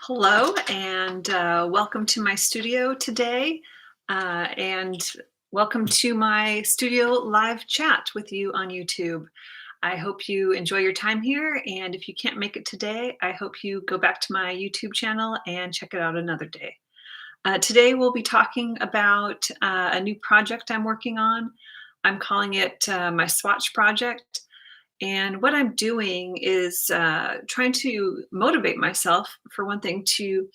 Hello, and welcome to my studio today. And welcome to my studio live chat with you on YouTube. I hope you enjoy your time here. And if you can't make it today, I hope you go back to my YouTube channel and check it out another day. Today, we'll be talking about a new project I'm working on. I'm calling it my Swatch project. And what I'm doing is trying to motivate myself, for one thing, to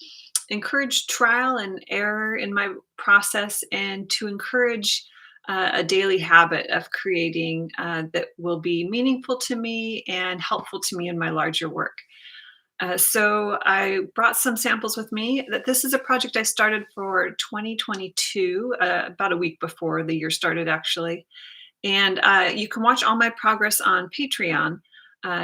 encourage trial and error in my process and to encourage a daily habit of creating that will be meaningful to me and helpful to me in my larger work. So I brought some samples with me. That this is a project I started for 2022, about a week before the year started, actually. And you can watch all my progress on Patreon.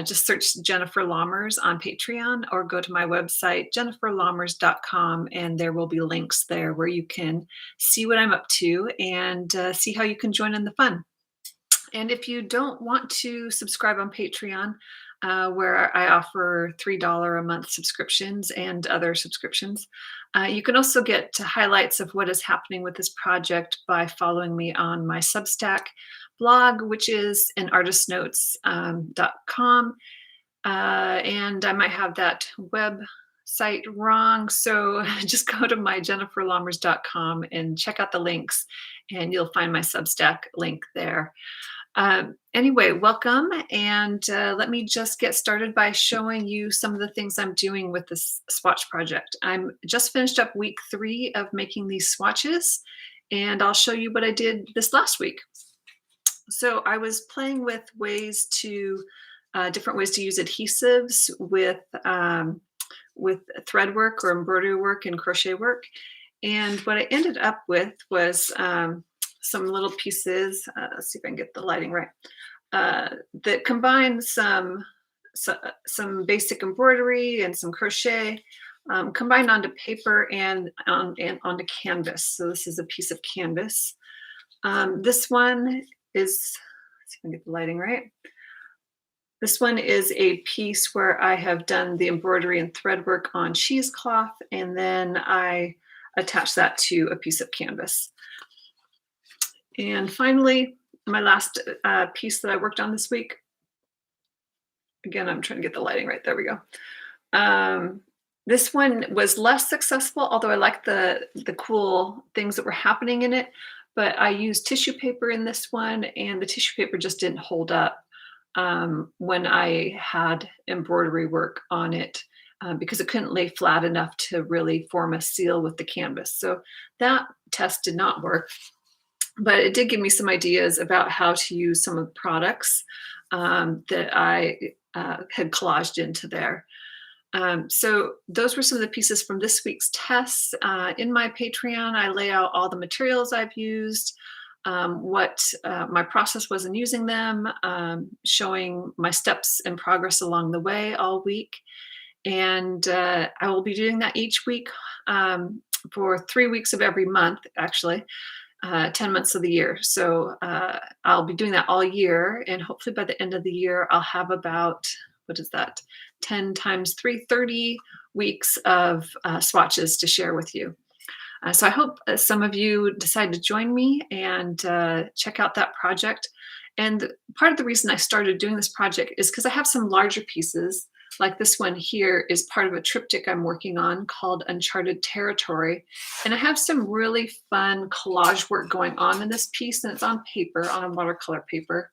Just search Jennifer Lammers on Patreon or go to my website, jenniferlammers.com, and there will be links there where you can see what I'm up to and see how you can join in the fun. And if you don't want to subscribe on Patreon, where I offer $3 a month subscriptions and other subscriptions, you can also get highlights of what is happening with this project by following me on my Substack blog, which is an artistnotes.com. And I might have that website wrong. So just go to my jenniferlammers.com and check out the links, and you'll find my Substack link there. Anyway, welcome. And let me just get started by showing you some of the things I'm doing with this swatch project. I'm just finished up week 3 of making these swatches, and I'll show you what I did this last week. So I was playing with different ways to use adhesives with thread work or embroidery work and crochet work. And what I ended up with was some little pieces. Let's see if I can get the lighting right. That combine some basic embroidery and some crochet combined onto paper and onto canvas. So this is a piece of canvas. This one is, let's see if I can get the lighting right. This one is a piece where I have done the embroidery and thread work on cheesecloth, and then I attach that to a piece of canvas. And finally, my last piece that I worked on this week, again, I'm trying to get the lighting right. There we go. This one was less successful, although I like the cool things that were happening in it. But I used tissue paper in this one, and the tissue paper just didn't hold up when I had embroidery work on it because it couldn't lay flat enough to really form a seal with the canvas. So that test did not work. But it did give me some ideas about how to use some of the products that I had collaged into there. So those were some of the pieces from this week's tests. In my Patreon, I lay out all the materials I've used, what my process was in using them, showing my steps and progress along the way all week. And I will be doing that each week for 3 weeks of every month, actually. 10 months of the year. So I'll be doing that all year. And hopefully by the end of the year, I'll have about, what is that? 10 times 3, 30 weeks of swatches to share with you. So I hope some of you decide to join me and check out that project. And part of the reason I started doing this project is because I have some larger pieces. Like this one here is part of a triptych I'm working on called Uncharted Territory. And I have some really fun collage work going on in this piece, and it's on paper, on a watercolor paper.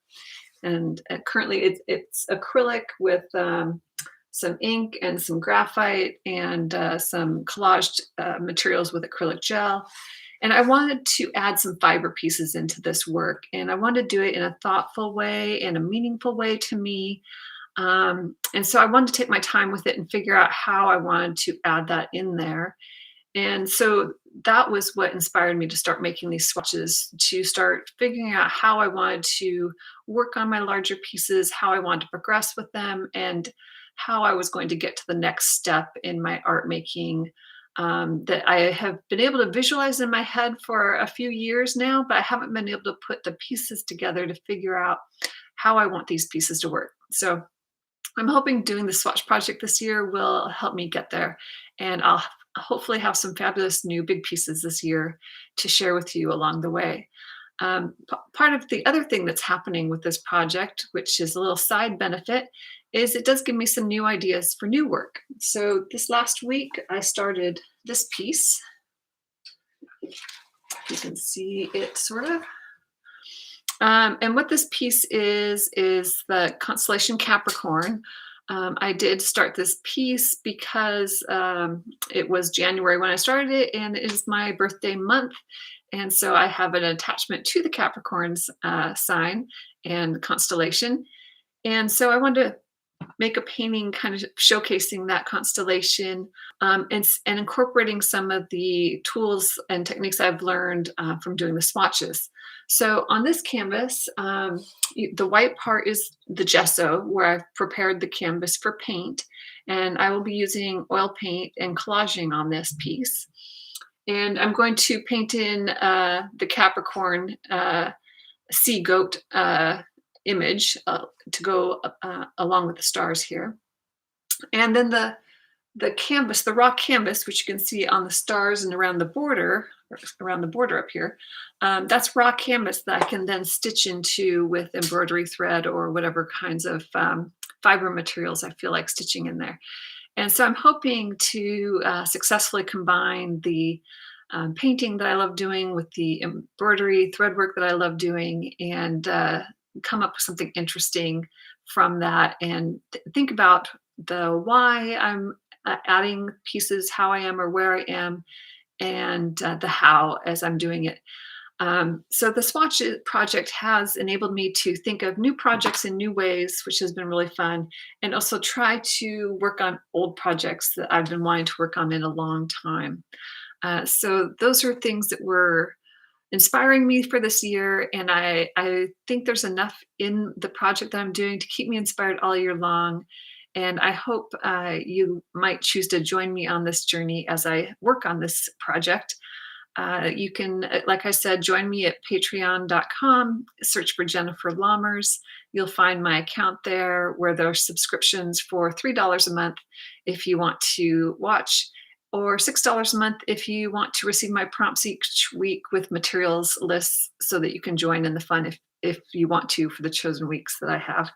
And currently it's acrylic with some ink and some graphite and some collaged materials with acrylic gel. And I wanted to add some fiber pieces into this work. And I wanted to do it in a thoughtful way and a meaningful way to me. And so I wanted to take my time with it and figure out how I wanted to add that in there. And so that was what inspired me to start making these swatches, to start figuring out how I wanted to work on my larger pieces, how I wanted to progress with them, and how I was going to get to the next step in my art making that I have been able to visualize in my head for a few years now, but I haven't been able to put the pieces together to figure out how I want these pieces to work. So I'm hoping doing the swatch project this year will help me get there, and I'll hopefully have some fabulous new big pieces this year to share with you along the way. Part of the other thing that's happening with this project, which is a little side benefit, is it does give me some new ideas for new work. So this last week, I started this piece. You can see it sort of. And what this piece is the constellation Capricorn. I did start this piece because it was January when I started it, and it is my birthday month. And so I have an attachment to the Capricorn's sign and constellation. And so I wanted to make a painting kind of showcasing that constellation, and incorporating some of the tools and techniques I've learned from doing the swatches. So on this canvas, the white part is the gesso where I've prepared the canvas for paint, and I will be using oil paint and collaging on this piece. And I'm going to paint in the Capricorn sea goat image to go along with the stars here. And then the canvas, the raw canvas, which you can see on the stars and around the border, up here, that's raw canvas that I can then stitch into with embroidery thread or whatever kinds of fiber materials I feel like stitching in there. And so I'm hoping to successfully combine the painting that I love doing with the embroidery thread work that I love doing, and come up with something interesting from that, and think about the why I'm adding pieces, how I am or where I am, and the how as I'm doing it. So the swatch project has enabled me to think of new projects in new ways, which has been really fun, and also try to work on old projects that I've been wanting to work on in a long time. So those are things that were inspiring me for this year, and I think there's enough in the project that I'm doing to keep me inspired all year long. And I hope you might choose to join me on this journey as I work on this project. You can, like I said, join me at patreon.com, search for Jennifer Lammers. You'll find my account there where there are subscriptions for $3 a month if you want to watch, or $6 a month if you want to receive my prompts each week with materials lists so that you can join in the fun if you want to for the chosen weeks that I have.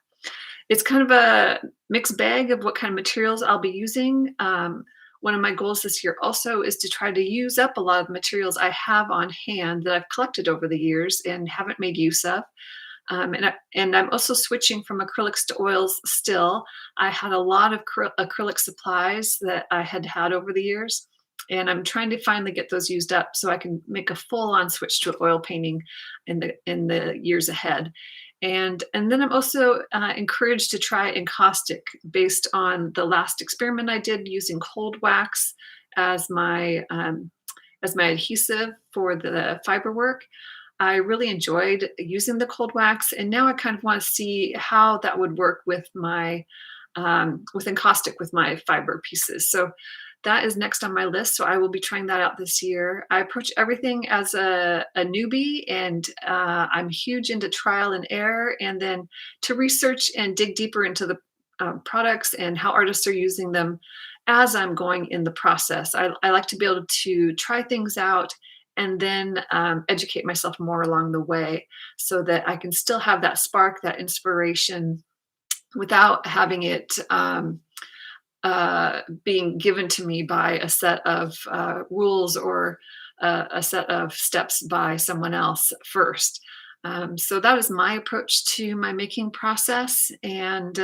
It's kind of a mixed bag of what kind of materials I'll be using. One of my goals this year also is to try to use up a lot of the materials I have on hand that I've collected over the years and haven't made use of. And I'm also switching from acrylics to oils still. I had a lot of acrylic supplies that I had over the years, and I'm trying to finally get those used up so I can make a full-on switch to oil painting in the years ahead. And then I'm also encouraged to try encaustic based on the last experiment I did using cold wax as my adhesive for the fiber work. I really enjoyed using the cold wax, and now I kind of want to see how that would work with my with encaustic with my fiber pieces. So that is next on my list. So I will be trying that out this year. I approach everything as a newbie, and I'm huge into trial and error, and then to research and dig deeper into the products and how artists are using them as I'm going in the process. I like to be able to try things out and then educate myself more along the way so that I can still have that spark, that inspiration, without having it being given to me by a set of rules or a set of steps by someone else first. So that is my approach to my making process. And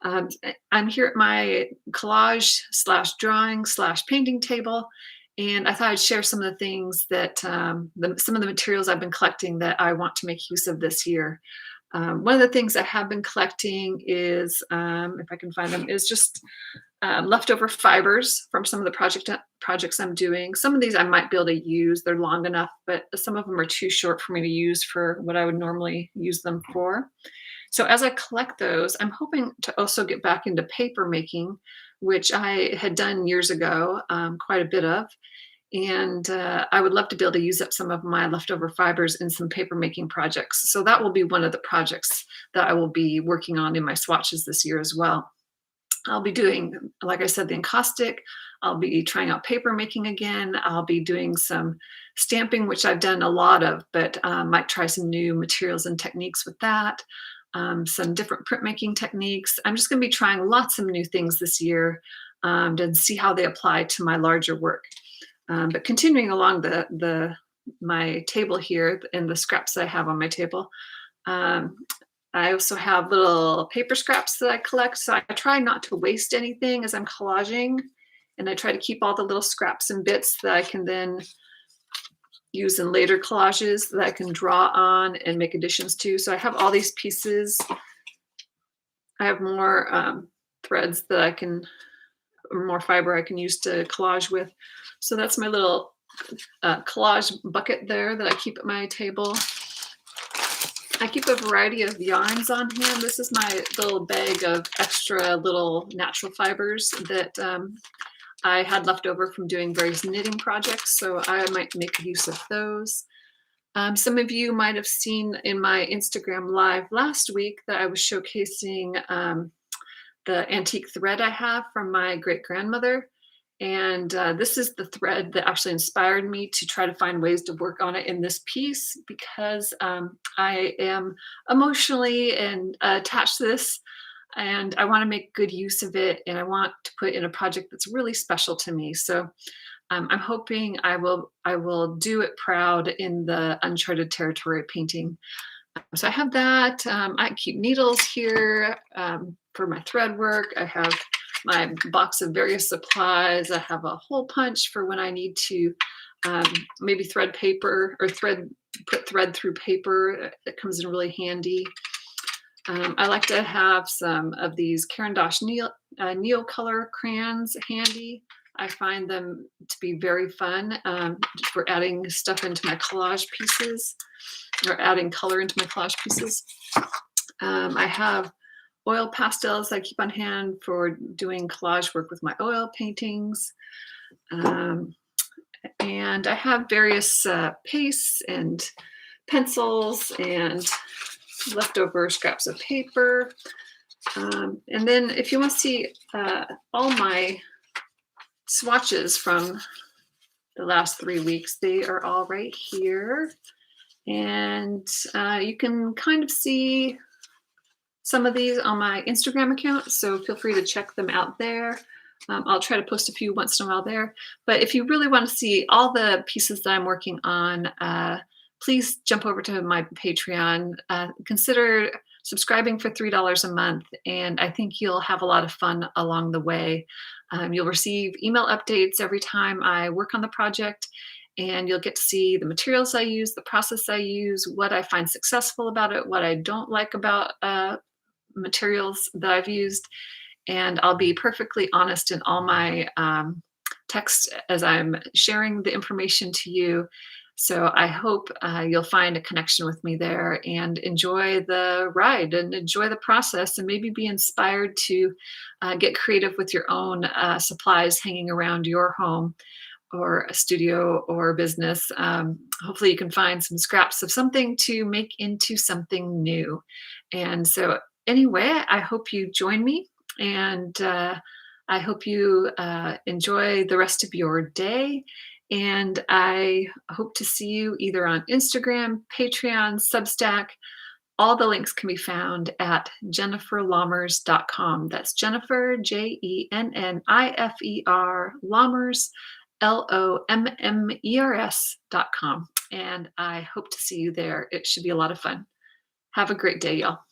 um, I'm here at my collage slash drawing slash painting table. And I thought I'd share some of the things that some of the materials I've been collecting that I want to make use of this year. One of the things I have been collecting is, if I can find them, is just leftover fibers from some of the projects I'm doing. Some of these I might be able to use. They're long enough, but some of them are too short for me to use for what I would normally use them for. So as I collect those, I'm hoping to also get back into paper making, which I had done years ago, quite a bit of. And I would love to be able to use up some of my leftover fibers in some paper making projects. So that will be one of the projects that I will be working on in my swatches this year as well. I'll be doing, like I said, the encaustic. I'll be trying out paper making again. I'll be doing some stamping, which I've done a lot of, but might try some new materials and techniques with that. Some different printmaking techniques. I'm just going to be trying lots of new things this year to see how they apply to my larger work. But continuing along my table here and the scraps that I have on my table, um, I also have little paper scraps that I collect. So I try not to waste anything as I'm collaging, and I try to keep all the little scraps and bits that I can then use in later collages that I can draw on and make additions to. So I have all these pieces. I have more threads that I can, or more fiber I can use to collage with. So that's my little collage bucket there that I keep at my table. I keep a variety of yarns on hand. This is my little bag of extra little natural fibers that I had left over from doing various knitting projects, so I might make use of those. Some of you might have seen in my Instagram live last week that I was showcasing the antique thread I have from my great-grandmother. And this is the thread that actually inspired me to try to find ways to work on it in this piece, because I am emotionally and attached to this, and I want to make good use of it, and I want to put in a project that's really special to me. So I'm hoping I will do it proud in the Uncharted Territory painting. So I have that. I keep needles here for my thread work. I have my box of various supplies. I have a hole punch for when I need to maybe thread paper or put thread through paper. That comes in really handy. I like to have some of these Caran d'Ache Neocolor crayons handy. I find them to be very fun for adding stuff into my collage pieces, or adding color into my collage pieces. I have oil pastels I keep on hand for doing collage work with my oil paintings. And I have various pastes and pencils and leftover scraps of paper. And then if you want to see all my swatches from the last 3 weeks, they are all right here. And you can kind of see some of these on my Instagram account, so feel free to check them out there. I'll try to post a few once in a while there. But if you really want to see all the pieces that I'm working on, please jump over to my Patreon. Consider subscribing for $3 a month, and I think you'll have a lot of fun along the way. You'll receive email updates every time I work on the project, and you'll get to see the materials I use, the process I use, what I find successful about it, what I don't like about materials that I've used. And I'll be perfectly honest in all my text as I'm sharing the information to you. So I hope you'll find a connection with me there and enjoy the ride and enjoy the process, and maybe be inspired to get creative with your own supplies hanging around your home or a studio or business. Hopefully you can find some scraps of something to make into something new. And so anyway, I hope you join me, and I hope you enjoy the rest of your day. And I hope to see you either on Instagram, Patreon, Substack. All the links can be found at jenniferlammers.com. That's Jennifer, JENNIFER, Lammers, LOMMERS.com. And I hope to see you there. It should be a lot of fun. Have a great day, y'all.